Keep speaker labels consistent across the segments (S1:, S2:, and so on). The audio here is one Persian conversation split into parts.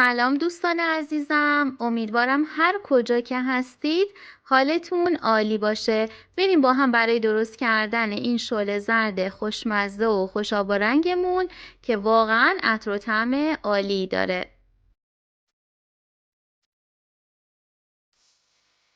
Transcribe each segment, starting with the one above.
S1: سلام دوستان عزیزم، امیدوارم هر کجا که هستید حالتون عالی باشه. بریم با هم برای درست کردن این شل زرد خوشمزه و خوشاب و رنگمون که واقعا عطر و طعم عالی داره.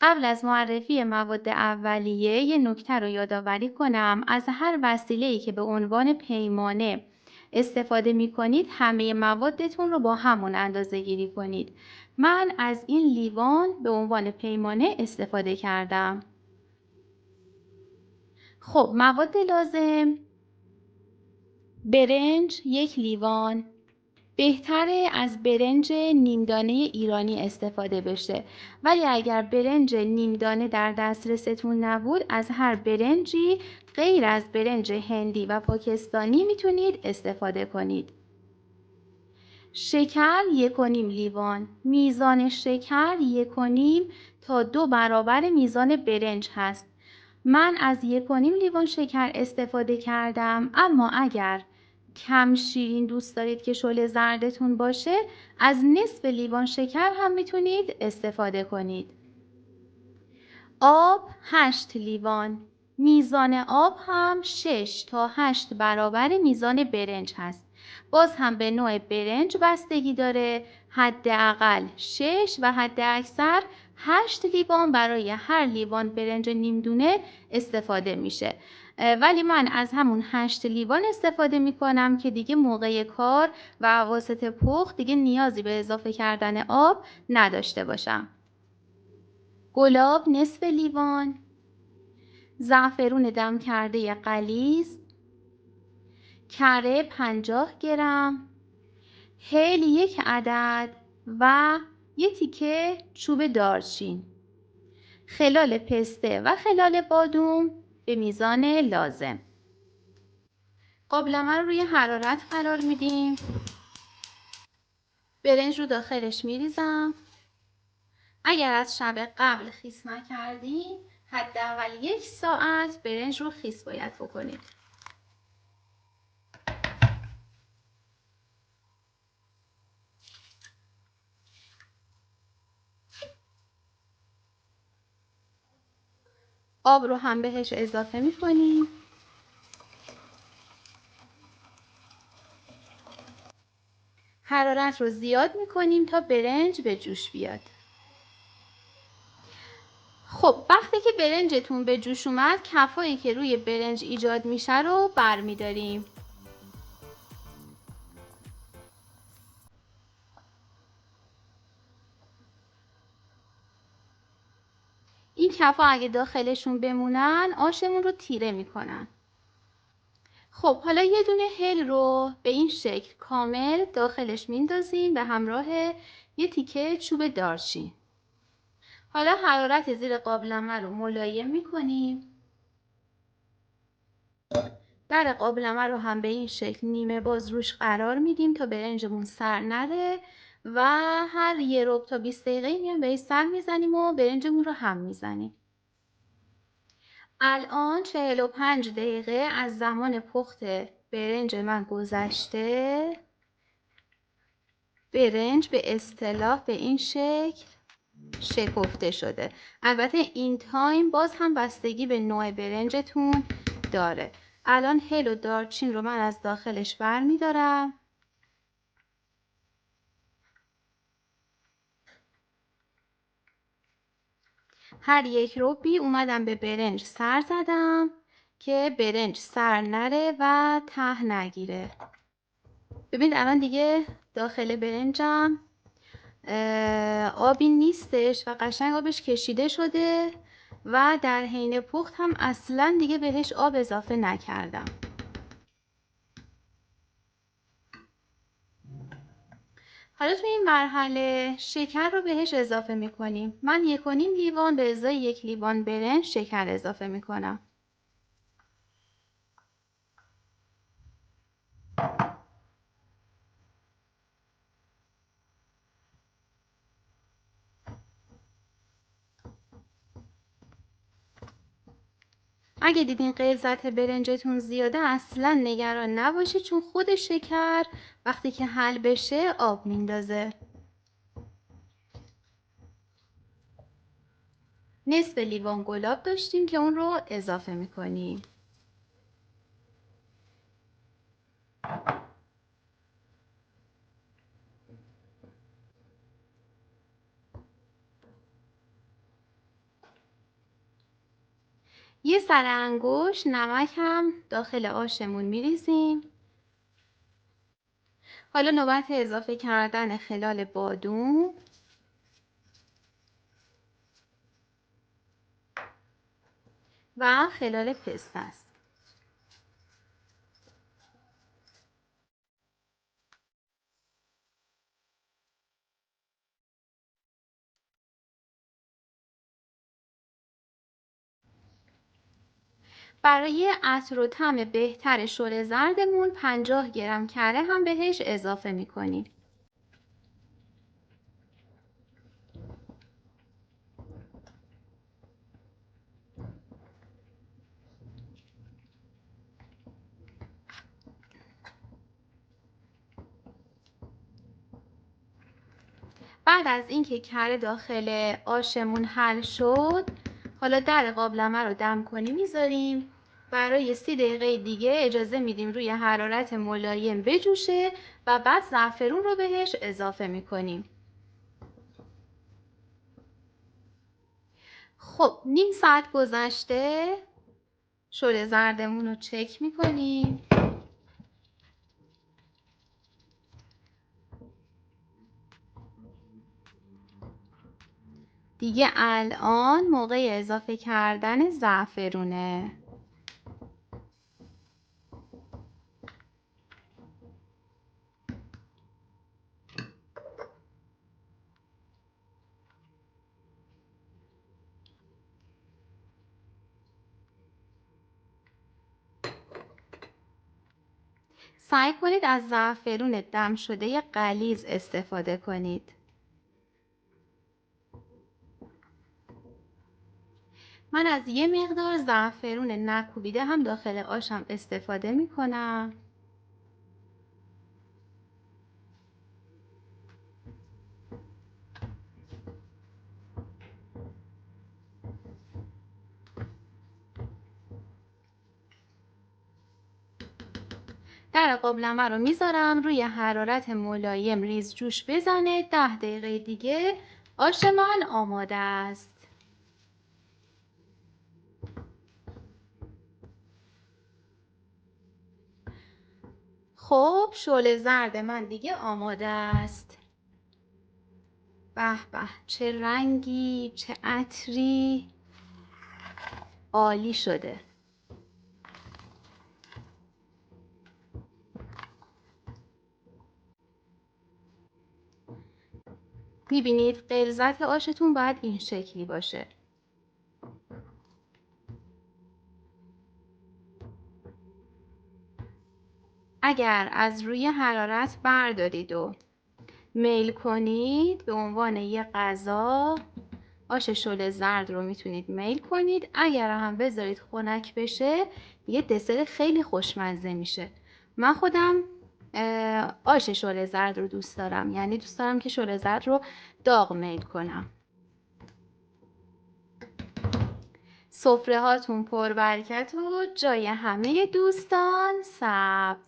S1: قبل از معرفی مواد اولیه یه نکته رو یادآوری کنم. از هر وسیله‌ای که به عنوان پیمانه استفاده می کنید همه موادتون رو با همون اندازه گیری کنید. من از این لیوان به عنوان پیمانه استفاده کردم. خب مواد لازم: برنج 1 لیوان. بهتره از برنج نیمدانه ایرانی استفاده بشه، ولی اگر برنج نیمدانه در دسترستون نبود از هر برنجی غیر از برنج هندی و پاکستانی میتونید استفاده کنید. شکر 1.5 لیوان. میزان شکر 1.5 تا 2 برابر میزان برنج هست. من از 1.5 لیوان شکر استفاده کردم، اما اگر کم شیرین دوست دارید که شل زردتون باشه از نصف لیوان شکر هم میتونید استفاده کنید. آب 8 لیوان. میزان آب هم 6 تا 8 برابر میزان برنج هست. باز هم به نوع برنج بستگی داره. حداقل 6 و حد اکثر 8 لیوان برای هر لیوان برنج نیمدونه استفاده میشه، ولی من از همون 8 لیوان استفاده میکنم که دیگه موقع کار و واسط پخت دیگه نیازی به اضافه کردن آب نداشته باشم. گلاب نصف لیوان. زعفرون دم کرده غلیظ. کره 50 گرم. هل 1 عدد و 1 تیکه چوب دارچین. خلال پسته و خلال بادوم به میزان لازم. قابلمه رو روی حرارت قرار میدیم. برنج رو داخلش میریزم. اگر از شب قبل خیس نکردین حداقل 1 ساعت برنج رو خیس باید بکنید. آب رو هم بهش اضافه میکنیم. حرارت رو زیاد میکنیم تا برنج به جوش بیاد. خب وقتی که برنجتون به جوش اومد کفایی که روی برنج ایجاد میشه رو برمیداریم. این کفا اگه داخلشون بمونن آشمون رو تیره میکنن. خب حالا یه دونه هل رو به این شکل کامل داخلش میندازیم به همراه یه تیکه چوب دارچین. حالا حرارت زیر قابلمه رو ملایم میکنیم. در قابلمه رو هم به این شکل نیمه باز روش قرار میدیم تا برنجمون سر نره و هر 1 ربع تا 20 دقیقه میایم بهش سر میزنیم و برنجمون رو هم میزنیم. الان 45 دقیقه از زمان پخت برنج من گذشته. برنج به اصطلاح به این شکل شکفته شده. البته این تایم باز هم بستگی به نوع برنجتون داره. الان هل و دارچین رو من از داخلش برمیدارم. هر 1 ربعی اومدم به برنج سر زدم که برنج سر نره و ته نگیره. ببینید الان دیگه داخل برنجم آبی نیستش و قشنگ آبش کشیده شده و در حین پخت هم اصلا دیگه بهش آب اضافه نکردم. حالا تو این مرحله شکر رو بهش اضافه میکنیم. من 1.5 لیوان به ازای 1 لیوان برنج شکر اضافه میکنم. اگه دیدین غلظت برنجتون زیاده اصلا نگران نباشید، چون خود شکر وقتی که حل بشه آب میندازه. نصف لیوان گلاب داشتیم که اون رو اضافه میکنیم. یه سر انگشت نمک هم داخل آشمون میریزیم. حالا نوبت اضافه کردن خلال بادوم و خلال پسته است. برای عطر و طعم بهتر شل زردمون 50 گرم کره هم بهش اضافه میکنیم. بعد از اینکه کره داخل آشمون حل شد، حالا در قابلمه رو دم کنی میذاریم. برای 30 دقیقه دیگه اجازه میدیم روی حرارت ملایم بجوشه و بعد زعفرون رو بهش اضافه میکنیم. خب نیم ساعت گذشته، شل زردمون رو چک میکنیم. دیگه الان موقع اضافه کردن زعفرونه. سعی کنید از زعفرون دم شده غلیظ استفاده کنید. من از یه مقدار زعفرون نکوبیده هم داخل آشم استفاده می کنم. در قابلمه رو میذارم روی حرارت ملایم ریز جوش بزنه. 10 دقیقه دیگه آش من آماده است. خب شل زرد من دیگه آماده است. به به، چه رنگی، چه عطری، عالی شده. میبینید غلظت آشتون باید این شکلی باشه. اگر از روی حرارت بردارید و میل کنید به عنوان یه غذا، آش شل زرد رو میتونید میل کنید. اگر هم بذارید خنک بشه یه دسر خیلی خوشمزه میشه. من خودم آش شل زرد رو دوست دارم، یعنی دوست دارم که شل زرد رو داغ میل کنم. سفره هاتون پربرکت و جای همه دوستان سبز.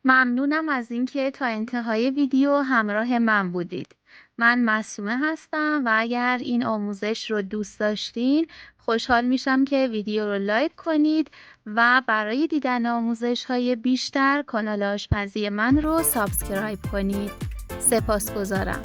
S1: ممنونم از اینکه تا انتهای ویدیو همراه من بودید. من معصومه هستم و اگر این آموزش رو دوست داشتین خوشحال میشم که ویدیو رو لایک کنید و برای دیدن آموزش‌های بیشتر کانال آشپزی من رو سابسکرایب کنید. سپاسگزارم.